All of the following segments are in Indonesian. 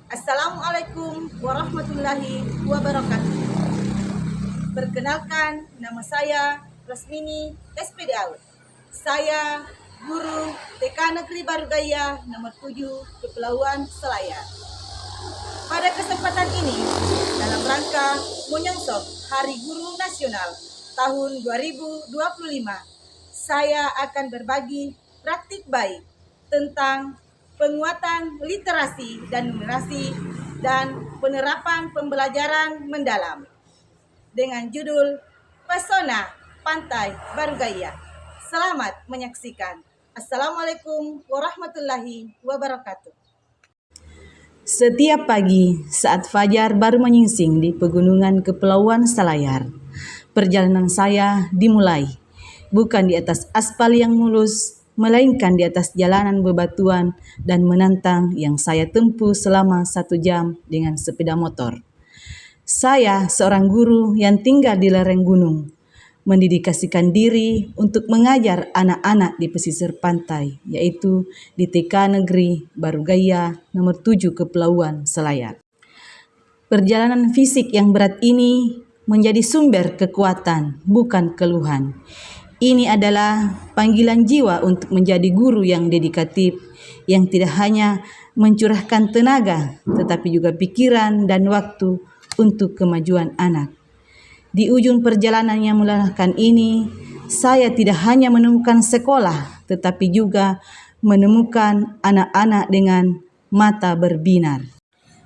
Assalamualaikum warahmatullahi wabarakatuh. Perkenalkan, nama saya Rasmini SPD Out. Saya guru TK Negeri Barugaya nomor 7 Kepulauan Selayar. Pada kesempatan ini, dalam rangka menyongsong Hari Guru Nasional tahun 2025, saya akan berbagi praktik baik tentang penguatan literasi dan numerasi dan penerapan pembelajaran mendalam dengan judul Pesona Pantai Barugaya. Selamat menyaksikan. Assalamualaikum warahmatullahi wabarakatuh. Setiap pagi saat fajar baru menyingsing di pegunungan Kepulauan Selayar, perjalanan saya dimulai bukan di atas aspal yang mulus, melainkan di atas jalanan bebatuan dan menantang yang saya tempuh selama 1 jam dengan sepeda motor. Saya seorang guru yang tinggal di lereng gunung, mendedikasikan diri untuk mengajar anak-anak di pesisir pantai, yaitu di TK Negeri Barugaya nomor 7 Kepulauan Selayar. Perjalanan fisik yang berat ini menjadi sumber kekuatan, bukan keluhan. Ini adalah panggilan jiwa untuk menjadi guru yang dedikatif, yang tidak hanya mencurahkan tenaga, tetapi juga pikiran dan waktu untuk kemajuan anak. Di ujung perjalanan yang melelahkan ini, saya tidak hanya menemukan sekolah, tetapi juga menemukan anak-anak dengan mata berbinar.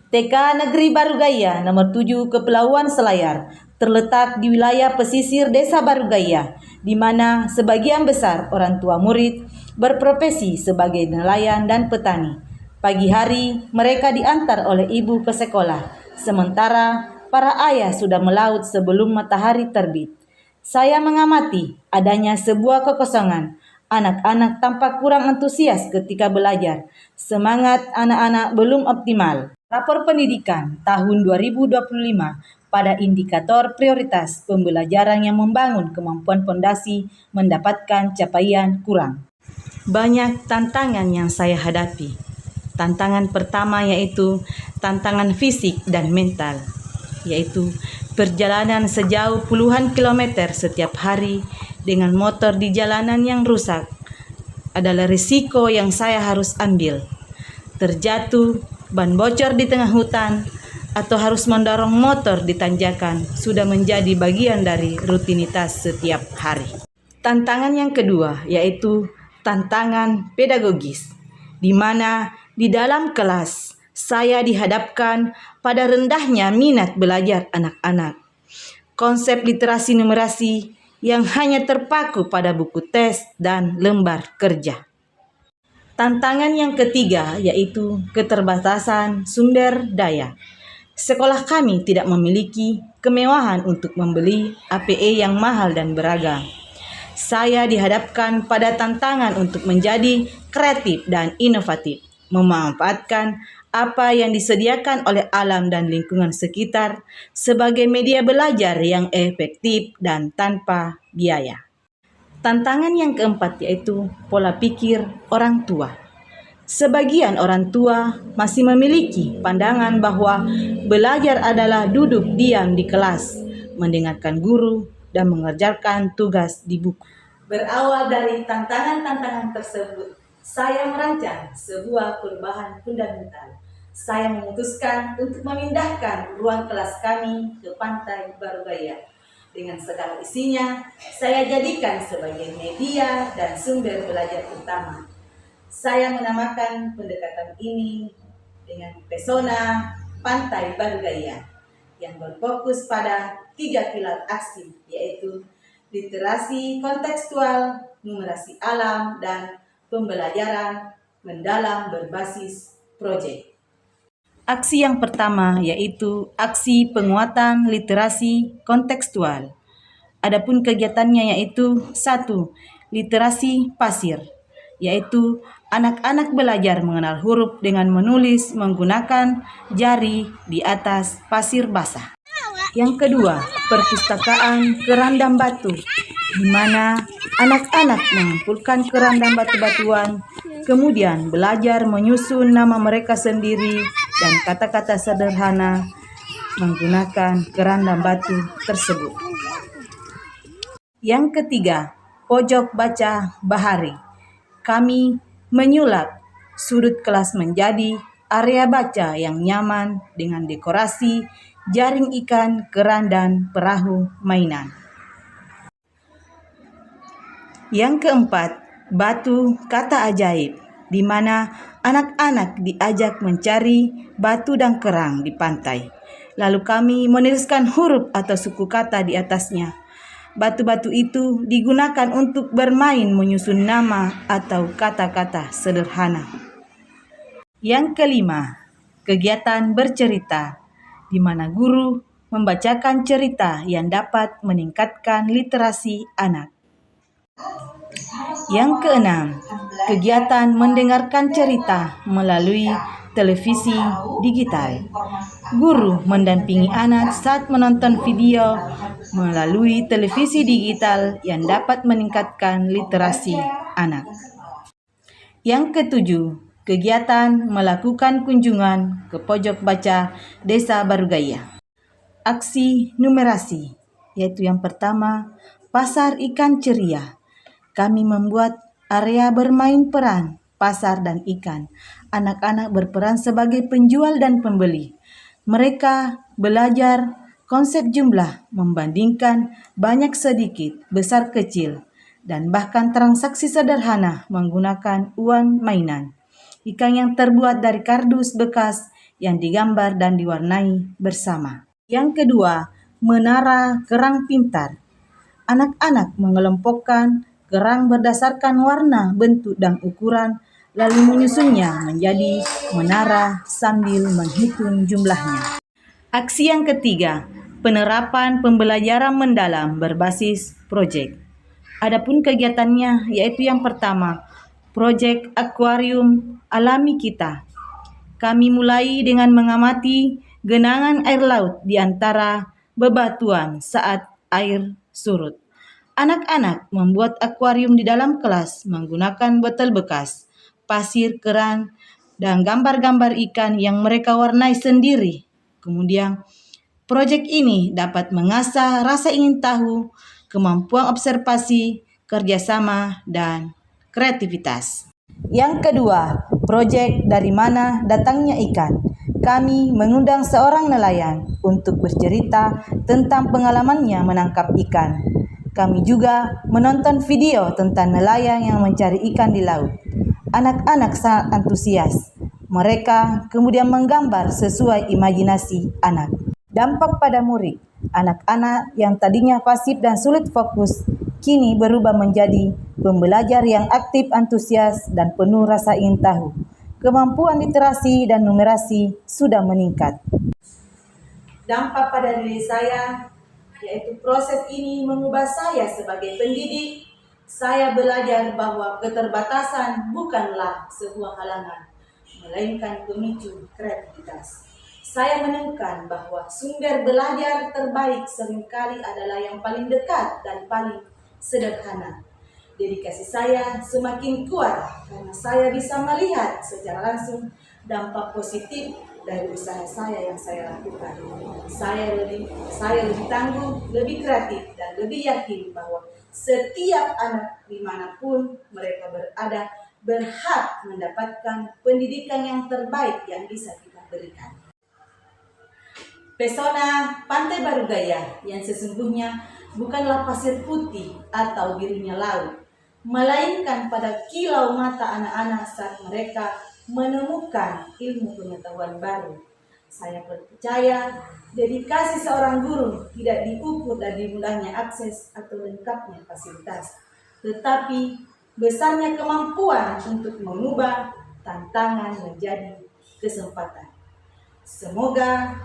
TK Negeri Barugaya nomor 7 Kepulauan Selayar terletak di wilayah pesisir Desa Barugaya, di mana sebagian besar orang tua murid berprofesi sebagai nelayan dan petani. Pagi hari mereka diantar oleh ibu ke sekolah, sementara para ayah sudah melaut sebelum matahari terbit. Saya mengamati adanya sebuah kekosongan. Anak-anak tampak kurang antusias ketika belajar. Semangat anak-anak belum optimal. Rapor pendidikan tahun 2025 pada indikator prioritas pembelajaran yang membangun kemampuan fondasi mendapatkan capaian kurang. Banyak tantangan yang saya hadapi. Tantangan pertama yaitu tantangan fisik dan mental, yaitu perjalanan sejauh puluhan kilometer setiap hari dengan motor di jalanan yang rusak adalah risiko yang saya harus ambil. Terjatuh, ban bocor di tengah hutan, atau harus mendorong motor di tanjakan sudah menjadi bagian dari rutinitas setiap hari. Tantangan yang kedua yaitu tantangan pedagogis, di mana di dalam kelas saya dihadapkan pada rendahnya minat belajar anak-anak. Konsep literasi numerasi yang hanya terpaku pada buku tes dan lembar kerja. Tantangan yang ketiga yaitu keterbatasan sumber daya. Sekolah kami tidak memiliki kemewahan untuk membeli APE yang mahal dan beragam. Saya dihadapkan pada tantangan untuk menjadi kreatif dan inovatif, memanfaatkan apa yang disediakan oleh alam dan lingkungan sekitar sebagai media belajar yang efektif dan tanpa biaya. Tantangan yang keempat yaitu pola pikir orang tua. Sebagian orang tua masih memiliki pandangan bahwa belajar adalah duduk diam di kelas, mendengarkan guru, dan mengerjakan tugas di buku. Berawal dari tantangan-tantangan tersebut, saya merancang sebuah perubahan fundamental. Saya memutuskan untuk memindahkan ruang kelas kami ke Pantai Barugaya. Dengan segala isinya, saya jadikan sebagai media dan sumber belajar utama. Saya menamakan pendekatan ini dengan Pesona Pantai Barugaya yang berfokus pada 3 pilar aksi, yaitu literasi kontekstual, numerasi alam, dan pembelajaran mendalam berbasis proyek. Aksi yang pertama yaitu aksi penguatan literasi kontekstual. Adapun kegiatannya yaitu 1. Literasi pasir, yaitu anak-anak belajar mengenal huruf dengan menulis menggunakan jari di atas pasir basah. Yang kedua, perpustakaan kerandam batu, di mana anak-anak mengumpulkan kerandam batu-batuan, kemudian belajar menyusun nama mereka sendiri dan kata-kata sederhana menggunakan keranda batu tersebut. Yang ketiga, pojok baca bahari. Kami menyulap sudut kelas menjadi area baca yang nyaman dengan dekorasi jaring ikan, keran, dan perahu mainan. Yang keempat, batu kata ajaib, di mana anak-anak diajak mencari batu dan kerang di pantai. Lalu kami menuliskan huruf atau suku kata di atasnya. Batu-batu itu digunakan untuk bermain menyusun nama atau kata-kata sederhana. Yang kelima, kegiatan bercerita, di mana guru membacakan cerita yang dapat meningkatkan literasi anak. Yang keenam, kegiatan mendengarkan cerita melalui televisi digital. Guru mendampingi anak saat menonton video melalui televisi digital yang dapat meningkatkan literasi anak. Yang ketujuh, kegiatan melakukan kunjungan ke pojok baca Desa Barugaya. Aksi numerasi, yaitu yang pertama, pasar ikan ceria. Kami membuat area bermain peran, pasar dan ikan. Anak-anak berperan sebagai penjual dan pembeli. Mereka belajar konsep jumlah, membandingkan banyak sedikit, besar kecil, dan bahkan transaksi sederhana menggunakan uang mainan. Ikan yang terbuat dari kardus bekas yang digambar dan diwarnai bersama. Yang kedua, menara kerang pintar. Anak-anak mengelompokkan kerang berdasarkan warna, bentuk, dan ukuran, lalu menyusunnya menjadi menara sambil menghitung jumlahnya. Aksi yang ketiga, penerapan pembelajaran mendalam berbasis proyek. Adapun kegiatannya yaitu yang pertama, proyek akuarium alami kita. Kami mulai dengan mengamati genangan air laut di antara bebatuan saat air surut. Anak-anak membuat akuarium di dalam kelas menggunakan botol bekas, pasir, keran, dan gambar-gambar ikan yang mereka warnai sendiri. Kemudian, proyek ini dapat mengasah rasa ingin tahu, kemampuan observasi, kerjasama, dan kreativitas. Yang kedua, proyek dari mana datangnya ikan. Kami mengundang seorang nelayan untuk bercerita tentang pengalamannya menangkap ikan. Kami juga menonton video tentang nelayan yang mencari ikan di laut. Anak-anak sangat antusias. Mereka kemudian menggambar sesuai imajinasi anak. Dampak pada murid. Anak-anak yang tadinya pasif dan sulit fokus, kini berubah menjadi pembelajar yang aktif, antusias, dan penuh rasa ingin tahu. Kemampuan literasi dan numerasi sudah meningkat. Dampak pada diri saya, yaitu proses ini mengubah saya sebagai pendidik. Saya belajar bahwa keterbatasan bukanlah sebuah halangan, melainkan pemicu kreativitas. Saya menemukan bahwa sumber belajar terbaik seringkali adalah yang paling dekat dan paling sederhana. Dedikasi saya semakin kuat karena saya bisa melihat secara langsung dampak positif dari usaha saya yang saya lakukan. Saya lebih tangguh, lebih kreatif, dan lebih yakin bahwa setiap anak dimanapun mereka berada berhak mendapatkan pendidikan yang terbaik yang bisa kita berikan. Pesona Pantai Barugaya yang sesungguhnya bukanlah pasir putih atau birunya laut, melainkan pada kilau mata anak-anak saat mereka menemukan ilmu pengetahuan baru. Saya percaya dedikasi seorang guru tidak diukur dari mudahnya akses atau lengkapnya fasilitas, tetapi besarnya kemampuan untuk mengubah tantangan menjadi kesempatan. Semoga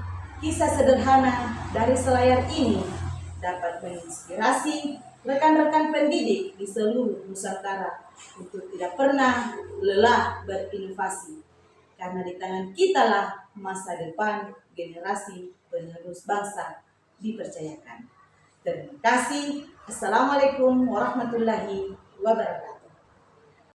kisah sederhana dari selayar ini dapat menginspirasi rekan-rekan pendidik di seluruh Nusantara untuk tidak pernah lelah berinovasi. Karena di tangan kitalah masa depan generasi penerus bangsa dipercayakan. Terima kasih. Assalamualaikum warahmatullahi wabarakatuh.